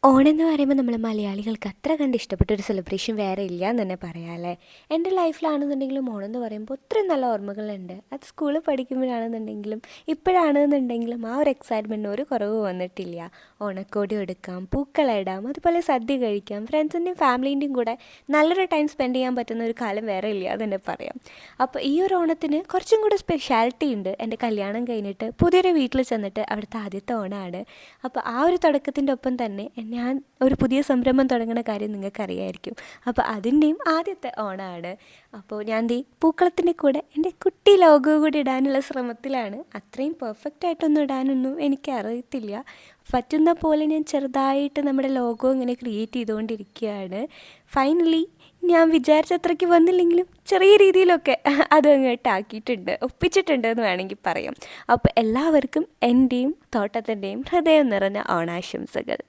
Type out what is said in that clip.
ഓണം എന്ന് പറയുമ്പോൾ നമ്മൾ മലയാളികൾക്ക് അത്ര കണ്ട് ഇഷ്ടപ്പെട്ട ഒരു സെലിബ്രേഷൻ വേറെ ഇല്ല എന്ന് തന്നെ പറയാം അല്ലേ. എൻ്റെ ലൈഫിലാണെന്നുണ്ടെങ്കിലും ഓണം എന്ന് പറയുമ്പോൾ ഒത്തിരി നല്ല ഓർമ്മകളുണ്ട്. അത് സ്കൂളിൽ പഠിക്കുമ്പോഴാണെന്നുണ്ടെങ്കിലും ഇപ്പോഴാണെന്നുണ്ടെങ്കിലും ആ ഒരു എക്സൈറ്റ്മെൻറ്റിന് ഒരു കുറവ് വന്നിട്ടില്ല. ഓണക്കോടി എടുക്കാം, പൂക്കളിടാം, അതുപോലെ സദ്യ കഴിക്കാം, ഫ്രണ്ട്സിൻ്റെയും ഫാമിലീൻ്റെയും കൂടെ നല്ലൊരു ടൈം സ്പെൻഡ് ചെയ്യാൻ പറ്റുന്ന ഒരു കാലം വേറെ ഇല്ല എന്ന് തന്നെ പറയാം. അപ്പോൾ ഈ ഒരു ഓണത്തിന് കുറച്ചും കൂടെ സ്പെഷ്യാലിറ്റി ഉണ്ട്. എൻ്റെ കല്യാണം കഴിഞ്ഞിട്ട് പുതിയൊരു വീട്ടിൽ ചെന്നിട്ട് അവിടുത്തെ ആദ്യത്തെ ഓണമാണ്. അപ്പോൾ ആ ഒരു തുടക്കത്തിൻ്റെ ഒപ്പം തന്നെ ഞാൻ ഒരു പുതിയ സംരംഭം തുടങ്ങുന്ന കാര്യം നിങ്ങൾക്കറിയായിരിക്കും. അപ്പോൾ അതിൻ്റെയും ആദ്യത്തെ ഓണമാണ്. അപ്പോൾ ഞാൻ ദേ പൂക്കളത്തിൻ്റെ കൂടെ എൻ്റെ കുട്ടി ലോഗോ കൂടി ഇടാനുള്ള ശ്രമത്തിലാണ്. അത്രയും പെർഫെക്റ്റ് ആയിട്ടൊന്നും ഇടാനൊന്നും എനിക്കറിയത്തില്ല. പറ്റുന്ന പോലെ ഞാൻ ചെറുതായിട്ട് നമ്മുടെ ലോഗോ ഇങ്ങനെ ക്രിയേറ്റ് ചെയ്തുകൊണ്ടിരിക്കുകയാണ്. ഫൈനലി ഞാൻ വിചാരിച്ചത്രയ്ക്ക് വന്നില്ലെങ്കിലും ചെറിയ രീതിയിലൊക്കെ അത് അങ്ങോട്ട് ആക്കിയിട്ടുണ്ട്, ഒപ്പിച്ചിട്ടുണ്ട് എന്ന് വേണമെങ്കിൽ പറയാം. അപ്പോൾ എല്ലാവർക്കും എൻ്റെയും തോട്ടത്തിൻ്റെയും ഹൃദയം നിറഞ്ഞ ഓണാശംസകൾ.